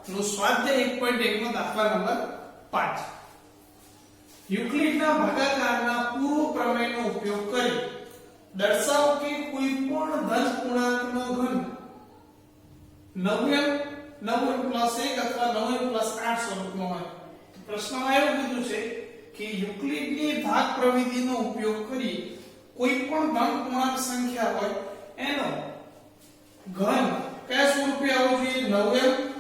નું સ્વાધ્યાય 1.1 નો દાખલા નંબર 5 યુક્લિડના ભાગાકારના પૂર્વ પ્રમેયનો ઉપયોગ કરી દર્શાવો કે કોઈ પણ ધન પૂર્ણાંકનો ઘન 9m 9m+1 અથવા 9m+8 સ્વરૂપનો હોય તો પ્રશ્નમાં એવું કીધું છે કે યુક્લિડની ભાગ પ્રવિધિનો ઉપયોગ કરી કોઈ પણ ધન પૂર્ણાંક સંખ્યા હોય એનો ઘન કયા સ્વરૂપે આવવો જોઈએ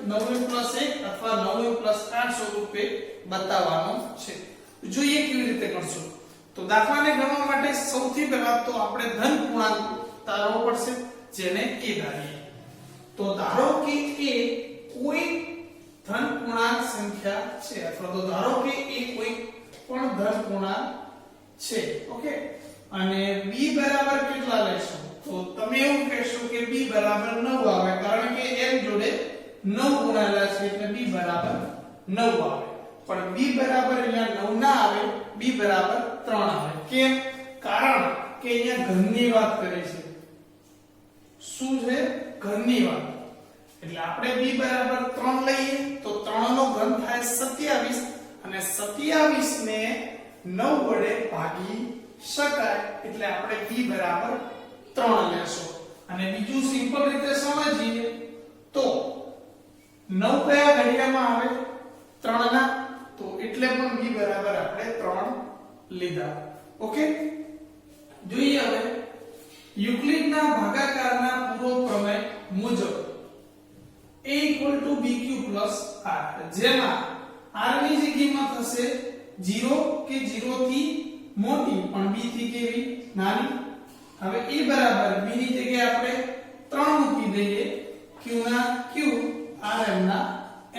9m+1 અથવા 9m+8 સ્વરૂપે બતાવવાનો છે જોઈએ કેવી રીતે કરશું તો દાખલાને ગણવા માટે સૌથી પહેલા તો આપણે ધન પૂર્ણાંક તારવવો પડશે જેને a ધારીએ તો ધારો કે a કોઈ ધન પૂર્ણાંક સંખ્યા છે અથવા તો ધારો કે a કોઈ પણ ધન પૂર્ણાંક છે ઓકે અને b બરાબર કેટલા લેશો તો તમે એવું કહેશો કે b બરાબર 9 આવે કારણ કે m જોડે 9 ગુણાયેલા છે એટલે b બરાબર 9 આવે પણ b બરાબર અહીંયા 9 ના આવે b બરાબર 3 આવે કેમ કારણ કે અહીંયા ઘનની વાત કરે છે શું છે ઘનની વાત એટલે આપણે b બરાબર 3 લઈએ તો 3 નો ઘન થાય 27 અને 27 ને 9 વડે ભાગી શકાય એટલે આપણે b બરાબર 3 લેશું અને બીજું સિમ્પલ રીતે સમજીએ તો 9 કયા ઘડિયામાં આવે 3 ના તો એટલે પણ b બરાબર આપણે 3 લીધા ઓકે જોઈએ હવે યુક્લિડના ભાગાકારના પૂર્વ પ્રમેય મુજબ a = bq + r જેમાં r ની જે કિંમત હશે 0 કે 0 થી મોટી પણ b થી કેવી નાની હવે a બરાબર b ની જગ્યાએ આપણે 3 મૂકી દઈએ q ના q r m ના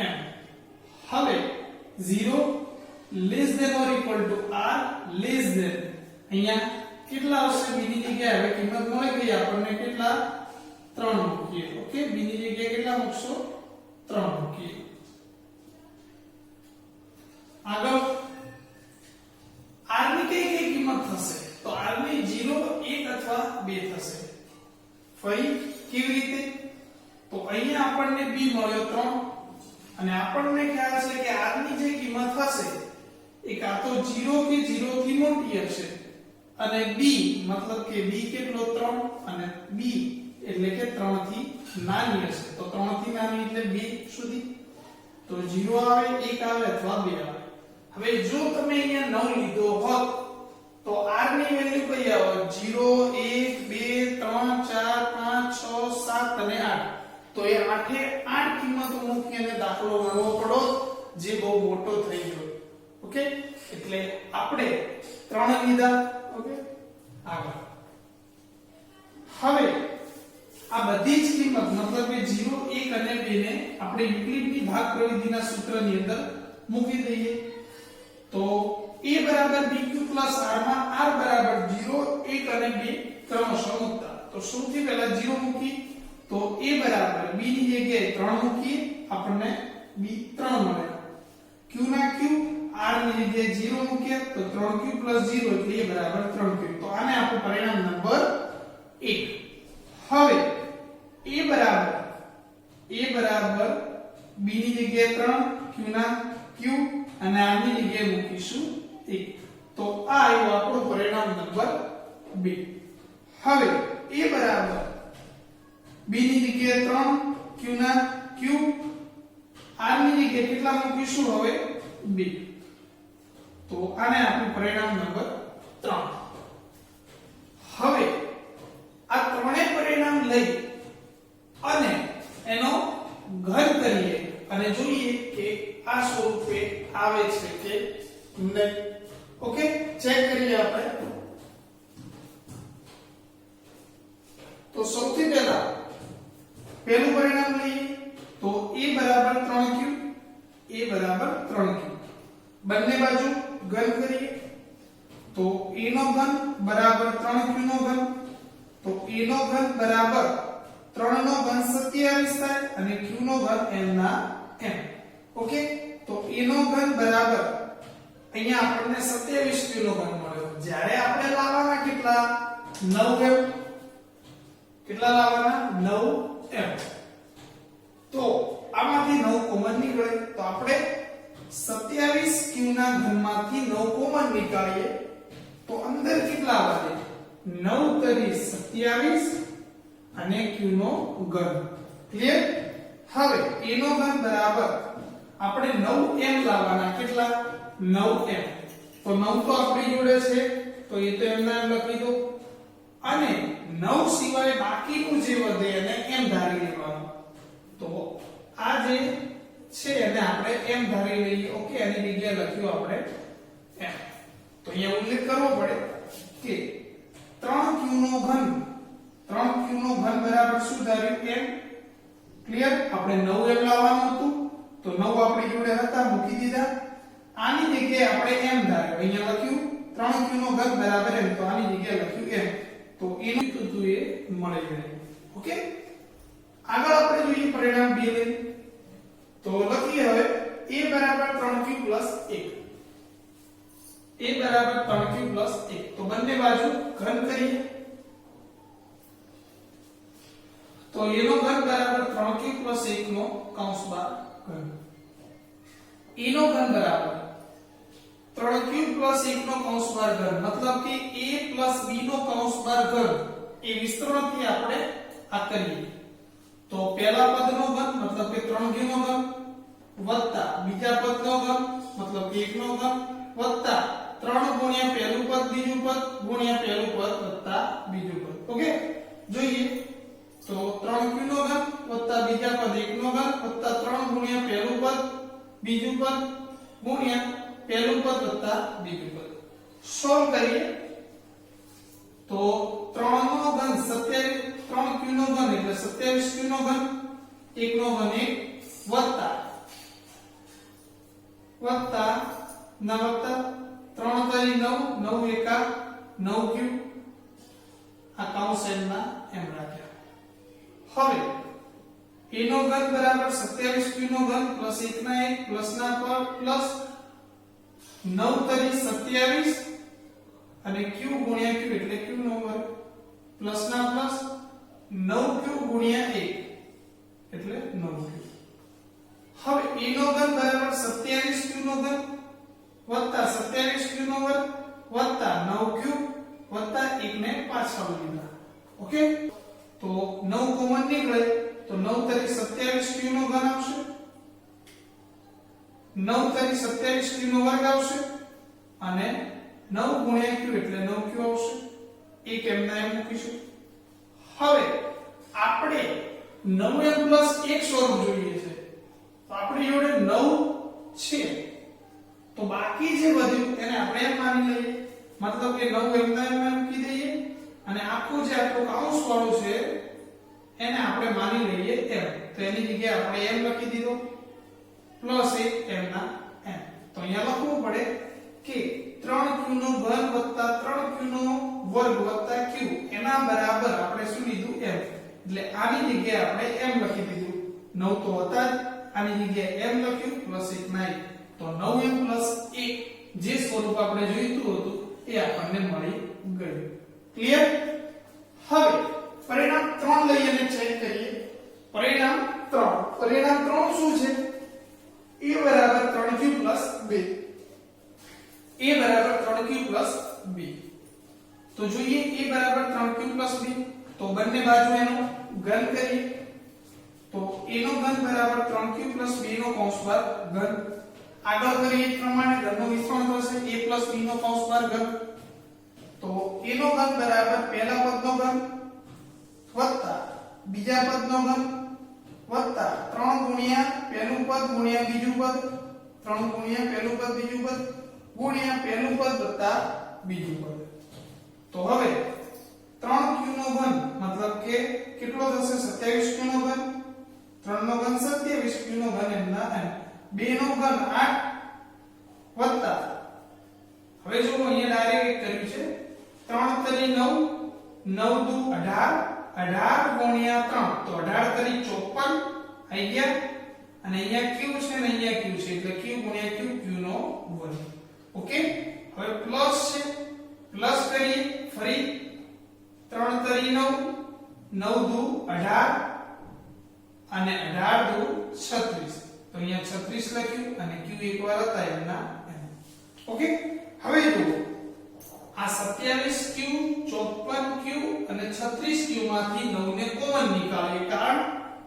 m હવે 0 less than or equal to r less than અહીંયા કેટલા આવશે b ની જગ્યાએ હવે કિંમત મળી ગઈ આપણને કેટલા 3 મૂકીએ ઓકે b ની જગ્યાએ કેટલા મૂકશો 3 મૂકીએ આગળ r ની કઈ કિંમત થશે તો r ની 0 1 અથવા 2 થશે ફરી કેવી રીતે તો અહીંયા આપણને b મળ્યો 3 અને આપણને ખ્યાલ છે કે r ની જે કિંમત હશે એ કાં તો 0 કે 0 થી મોટી હશે અને b મતલબ કે b કેટલો 3 અને b એટલે કે 3 થી નાની હશે તો 3 થી નાની એટલે 2 સુધી તો 0 આવે 1 આવે અથવા 2 આવે હવે જો તમે અહીંયા 9 લીધો હોત તો r ની વેલ્યુ કઈ આવે 0 1 2 3 4 5 6 7 અને 8 તો એ 8 એ 8 કિંમતો મૂકીને દાખલો ગણવો પડો જે બહુ મોટો થઈ ગયો ઓકે એટલે આપણે 3 લીધા ઓકે આગળ હવે આ બધી જ કિંમત મતલબ કે 0 1 અને 2 ને આપણે યુક્લિડની ભાગ પ્રવિધિના સૂત્રની અંદર મૂકી દઈએ તો a બરાબર bq + r માં r બરાબર 0 1 અને 2 ક્રમશઃ મૂકતા તો સૌથી પહેલા 0 મૂકી તો a બરાબર b ની જગ્યાએ 3 મૂકીએ આપણને b 3 મળે q ના q r ની જગ્યાએ 0 મૂકીએ તો 3q + 0 એટલે a બરાબર 3q તો આને આપણું પરિણામ નંબર 1 હવે a બરાબર b ની જગ્યાએ 3 q ના q અને r ની જગ્યાએ મૂકીશું 1 તો આ આવ્યું આપણું પરિણામ નંબર 2 હવે a બરાબર b ની જગ્યાએ 3 q ના q r ની જગ્યાએ કેટલા મૂકીશું હવે 2 તો આને આપણું પરિણામ નંબર 3 હવે આ ત્રણેય પરિણામ લઈ અને એનો ઘન કરીએ અને જોઈએ કે આ સ્વરૂપે આવે છે કે નહીં ઓકે ચેક કરીએ આપણે તો સૌથી પહેલા પહેલું પરિણામ લઈએ તો a બરાબર 3q a બરાબર 3q બંને બાજુ ઘન કરીએ તો a નો ઘન બરાબર 3q નો ઘન તો a નો ઘન બરાબર 3 નો ઘન 27 થાય અને q નો ઘન m ના m ઓકે તો a નો ઘન બરાબર અહીંયા આપણને 27 q નો ઘન મળ્યો જ્યારે આપણે લાવવાના કેટલા 9m કેટલા લાવવાના 9m તો આમાંથી 9 કોમન નીકળે તો આપણે 27 q ના ઘનમાંથી 9 કોમન નીકાળીએ તો અંદર કેટલા વધે 9 તરી 27 અને q નો ઘન ક્લિયર હવે a નો ઘન બરાબર આપણે 9m લાવવાના કેટલા 9m તો 9 તો આપણી જોડે છે તો એ તો એમના એમ લખી દો અને 9 સિવાય બાકીનું જે વધે એને m ધારી લેવાનું તો આ જે છે એને આપણે m ધારી લઈએ ઓકે એની જગ્યાએ લખ્યું આપણે m તો અહીંયા ઉલ્લેખ કરવો પડે કે 3q નો ઘન 3q નો ઘન બરાબર શું ધાર્યું m ક્લિયર આપણે 9m લાવવાનું હતું તો 9 આપણી જોડે હતા મૂકી દીધા આની જગ્યાએ આપણે m ધાર્યું અહીંયા લખ્યું 3q નો ઘન બરાબર m તો આની જગ્યાએ લખ્યું m તો એનું કીધું એ મળી ગયું ઓકે આગળ આપણે જોઈએ પરિણામ 2 લઈ તો લખીએ હવે a બરાબર 3q 1 a બરાબર 3q 1 તો બંને બાજુ ઘન કરીએ તો a નો ઘન બરાબર 3q 1 નો કૌંસ બાર ઘન a નો ઘન બરાબર 3q 1 નો કૌંસ બાર ઘન મતલબ કે a b નો કૌંસ બાર ઘન એ વિસ્તરણથી આપણે આ કરીએ તો પહેલા પદનો ઘન મતલબ કે 3q નો ઘન વત્તા બીજા પદનો ઘન મતલબ કે 1 નો ઘન વત્તા 3 ગુણ્યા પહેલું પદ બીજું પદ ગુણ્યા પહેલું પદ વત્તા બીજું પદ ઓકે જોઈએ તો 3q નો ઘન વત્તા બીજા પદ 1 નો ઘન વત્તા 3 ગુણ્યા પહેલું પદ બીજું પદ ગુણ્યા પહેલું પદ વત્તા બીજું પદ સોલ્વ કરીએ તો 3 નો ઘન 27 3q નો ઘન એટલે 27q નો ઘન 1 નો ઘન 1 વત્તા ન વત્તા 3 તરી 9 9 એકા 9q આ કૌંસ એમના એમ રાખ્યા હવે a નો ઘન બરાબર 27q નો ઘન પ્લસ 1 ના 1 પ્લસ ના પર પ્લસ 9 તરી 27 અને q ગુણ્યા q એટલે q નો વર્ગ પ્લસ ના પ્લસ 9q ગુણ્યા 1 એટલે 9q હવે a નો ઘન બરાબર 27q નો ઘન વત્તા 27q નો વર્ગ વત્તા 9q વત્તા 1 ને પાછળ લીધા ઓકે તો 9 કોમન નીકળે તો 9 તરી 27q નો ઘન આવશે 9 તરી 27q નો વર્ગ આવશે અને 9 ગુણ્યા q એટલે 9q આવશે એક એમના એમ મૂકીશું હવે આપણે 9m 1 સ્વરૂપ જોઈએ છે તો આપણી જોડે 9 છે તો બાકી જે વધ્યું એને આપણે એમ માની લઈએ મતલબ કે 9 એમના એમ મૂકી દઈએ અને આખું જે આપણું કૌંસ વાળું છે એને આપણે માની લઈએ m તો એની જગ્યાએ આપણે m લખી દીધો પ્લસ 1 m ના m તો અહીંયા લખવું પડે કે 3q નો ઘન વત્તા 3q નો વર્ગ વત્તા q એના બરાબર આપણે શું લીધું m એટલે આની જગ્યાએ આપણે m લખી દીધું 9 તો હતા જ આની જગ્યાએ m લખ્યું પ્લસ 1 ના 1 તો 9m પ્લસ 1 જે સ્વરૂપ આપણે જોઈતું હતું એ આપણને મળી ગયું ક્લિયર હવે પરિણામ 3 લઈ અને ચેક કરીએ પરિણામ 3 શું છે a બરાબર 3q 2 a બરાબર 3q 2 તો જોઈએ a બરાબર 3q 2 તો બંને બાજુ એનો ઘન કરીએ તો a નો ઘન બરાબર 3q 2 નો કૌંસ બાર ઘન આગળ કરીએ એ પ્રમાણે ઘનનું વિસ્તરણ થશે a b નો કૌંસ બાર ઘન તો a નો ઘન બરાબર પહેલા પદનો ઘન વત્તા બીજા પદનો ઘન વત્તા 3 ગુણ્યા પહેલું પદ ગુણ્યા બીજું પદ 3 ગુણ્યા પહેલું પદ બીજું પદ ગુણ્યા પહેલું પદ વત્તા બીજું પદ તો હવે 3q નો ઘન મતલબ કે કેટલો થશે 27q નો ઘન 3 નો ઘન 27q નો ઘન એમના એમ 2 નો ઘન 8 વત્તા હવે જો અહીંયા ડાયરેક્ટ કર્યું છે 3 તરી 9 9 દુ 18 18 ગુણ્યા 3 તો 18 તરી 54 આવી ગયા અને અહીંયા q છે ને અહીંયા q છે એટલે q ગુણ્યા q q નો વર્ગ ઓકે હવે પ્લસ છે પ્લસ કરીએ ફરી 3 તરી 9 9 દુ 18 અને 18 દુ 36, તો અહીંયા 36 લખ્યું અને q એકવાર હતા એમના એમ. ઓકે, હવે જુઓ આ 27q 54q અને 36q માંથી 9 ને કોમન નીકાળીએ, કારણ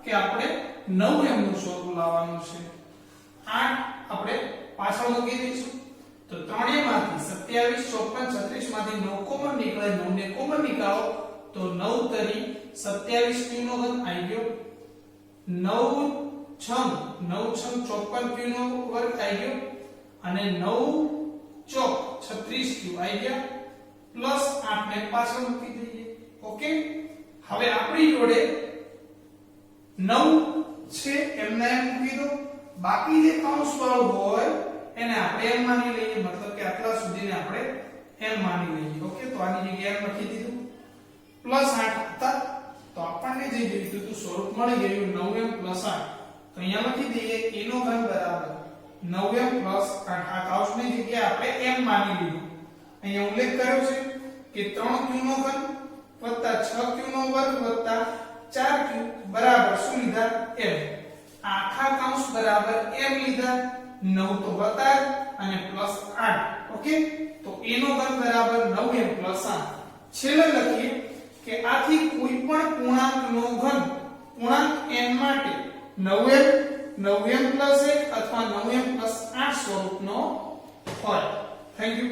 કે આપણે 9 એમનું સ્વરૂપ લાવવાનું છે. 8 આપણે પાછળ મૂકી દઈશું, તો ત્રણેયમાંથી 27 54 36 માંથી 9 કોમન નીકળે, 9 ને કોમન નીકાળો તો 9 તરી 27q નો ઘન આવી ગયો, 9 છંગ 54q નો વર્ગ આવી ગયો અને 9 ચોક 36q આવી ગયા, પ્લસ 8 ને પાછળ મૂકી દઈએ. ઓકે, હવે આપણી જોડે 9 છે એમને એમ મૂકી દો, બાકી જે કૌંસ વાળો હોય એને આપણે એમ માની લઈએ, મતલબ કે આટલા સુધીને આપણે એમ માની લઈએ. ઓકે, તો આની જગ્યાએ એમ લખી દીધું, પ્લસ 8 હતા તો આપણને જે જોઈતું હતું સ્વરૂપ મળી ગયું 9m + 8. તો અહીંયા લખી દઈએ a નો ઘન બરાબર 9m + 8. આ કૌંસની જગ્યાએ આપણે m માની લીધું. અહીંયા ઉલ્લેખ કર્યો છે કે 3q નો ઘન + 6q નો વર્ગ + 4q બરાબર શું લીધા m. આખા કૌંસ બરાબર m લીધા, 9 તો હતા અને +8. ઓકે, તો a નો ઘન બરાબર 9m + 8. છેલ્લે લખીએ કે આથી કોઈ પણ પૂર્ણાંકનો ઘન પૂર્ણાંક n માટે 9m 9m + 1 અથવા 9m + 8 સ્વરૂપનો હોય. Thank you.